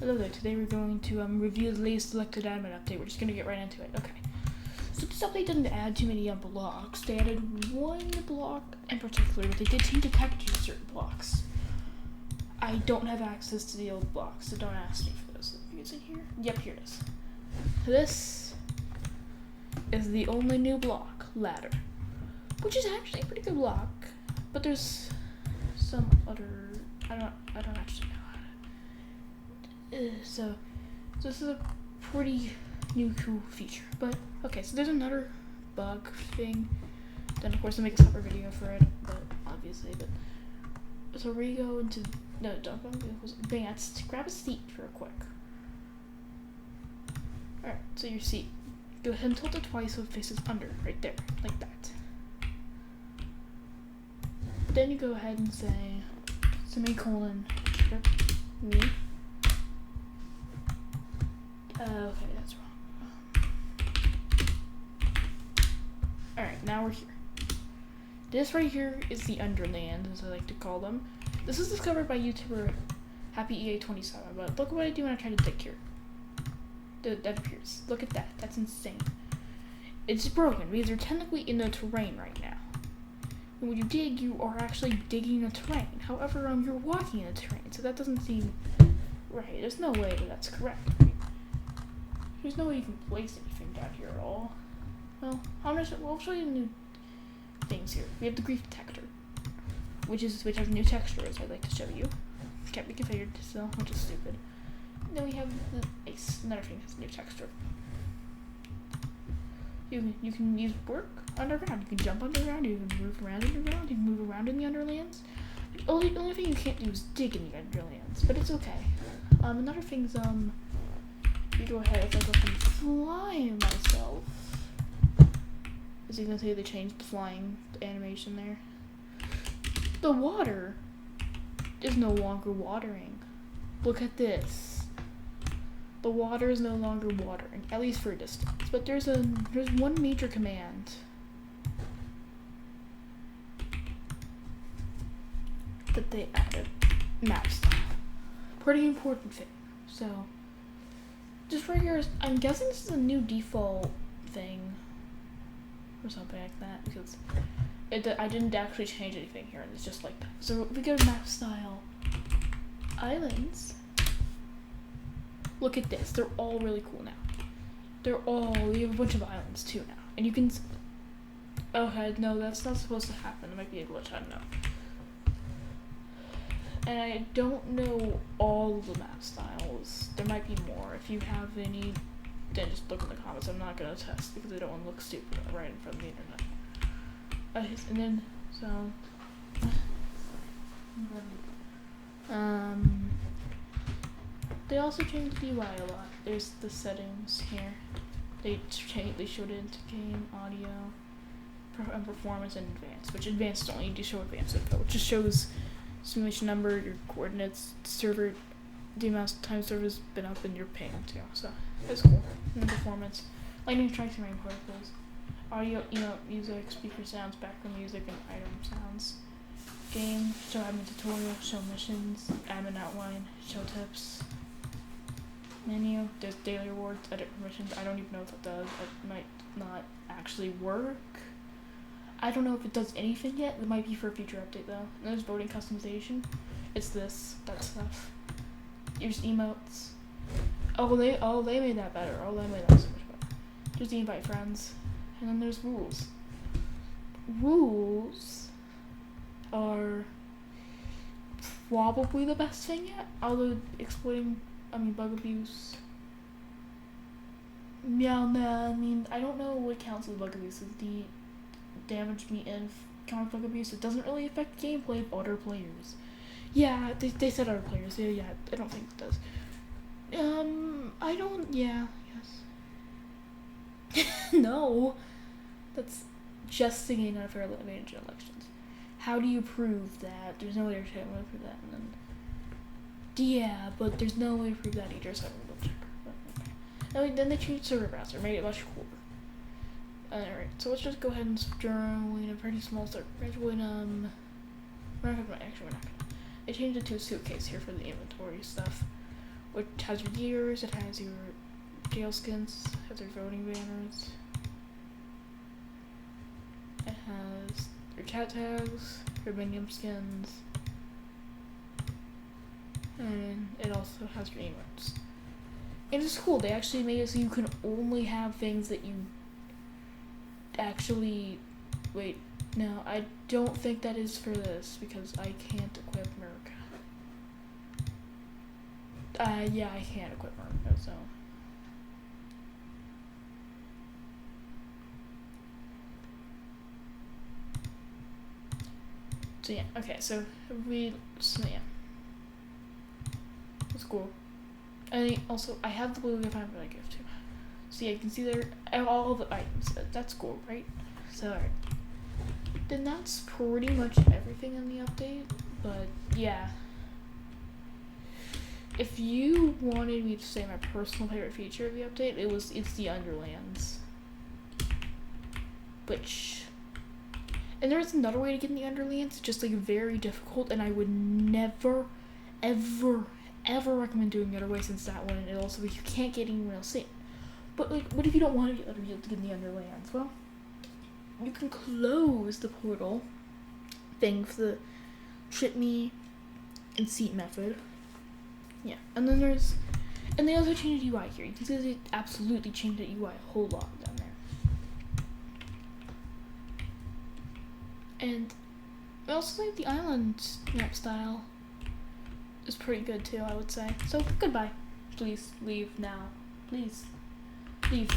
Hello there, today we're going to review the latest selected admin update. We're just going to get right into it. Okay. So this update didn't add too many blocks. They added one block in particular, but they did change the texture to certain blocks. I don't have access to the old blocks, so don't ask me for those. Is it here? Yep, here it is. This is the only new block, ladder, which is actually a pretty good block, but there's some other, I don't actually know. So this is a pretty new cool feature, but okay, so there's another bug thing. Then of course I'll make a separate video for it, but obviously, so we go into, no, don't go into advanced, grab a seat real quick. Alright, so your seat, go ahead and tilt it twice so it faces under, right there, like that. Then you go ahead and say, semicolon, me. Okay, that's wrong. Alright, now we're here. This right here is the underlands, as I like to call them. This was discovered by YouTuber HappyEA27, but look at what I do when I try to dig here. That appears. Look at that. That's insane. It's broken because you're technically in the terrain right now. And when you dig, you are actually digging the terrain. However, you're walking in the terrain, so that doesn't seem right. There's no way that that's correct. There's no way you can place anything down here at all. Well, we'll show you the new things here. We have the grief detector, which has new textures I'd like to show you. Can't be configured still, which is stupid. And then we have the ice, another thing that's new texture. You can use work underground. You can jump underground. You can move around underground. You can move around in the underlands. The only thing you can't do is dig in the underlands, but it's okay. Another thing's you go ahead, if I go and fly myself. As you can see, they changed the flying animation there. The water is no longer watering. Look at this. The water is no longer watering, at least for a distance. But there's one major command that they added. Map style. Pretty important thing. So just right here, I'm guessing this is a new default thing or something like that, because I didn't actually change anything here, and it's just like that. So we go to map style, islands. Look at this, they're all really cool now. We have a bunch of islands too now, and you can, okay, no, that's not supposed to happen. It might be a glitch, I don't know. And I don't know all of the map styles. There might be more. If you have any, then just look in the comments. I'm not gonna test because I don't want to look stupid right in front of the internet. And then, they also changed the UI a lot. There's the settings here. They showed it into game, audio, and performance, and advanced. Which advanced only do show advanced info, which just shows simulation number, your coordinates, server, the amount of time server's been up, and your ping too. So that's cool. And performance, lightning strikes and rain particles, audio, music, speaker sounds, background music, and item sounds. Game, show admin tutorial, show missions, admin outline, show tips. Menu, there's daily rewards, edit permissions. I don't even know what that does. It might not actually work. I don't know if it does anything yet. It might be for a future update though. And there's voting customization. It's that stuff. There's emotes. They made that better. They made that so much better. There's the invite friends. And then there's rules. Rules are probably the best thing yet. Although bug abuse. Yeah, man, I don't know what counts as bug abuse. Is the damage me and counter bug abuse. It doesn't really affect gameplay of other players. Yeah, they said other players. Yeah, I don't think it does. Yes. No. That's just to gain unfair advantage in elections. How do you prove that? There's no way to prove that. And then, but there's no way to prove that either, so I'm gonna check. Okay. Then they changed server browser, made it much cooler. Alright, so let's just go ahead and join a pretty small server. We're not gonna. They changed it to a suitcase here for the inventory stuff. which has your gears, it has your jail skins, has your voting banners, it has your cat tags, your minion skins, and it also has your emotes. And it's cool, they actually made it so you can only have things that you actually, wait, no, I don't think that is for this, because I can't equip Merc. Yeah, I can't equip Merc, so. So yeah, okay, so yeah. That's cool. And also, I have the blue gift I'm gonna give to. So yeah, you can see there all the items. That's cool, right? So alright. Then that's pretty much everything in the update. But yeah. If you wanted me to say my personal favorite feature of the update, it's the underlands. Which, and there's another way to get in the underlands, just like very difficult, and I would never, ever recommend doing the other way, since that one, and also you can't get anyone else in. But like, what if you don't want to be able to get in the underlands? Well, you can close the portal thing for the trip me and seat method. Yeah, and then and they also changed the UI here. You can see they absolutely changed the UI a whole lot down there. And I also think the island map style is pretty good too, I would say. So goodbye. Please leave now. Please leave.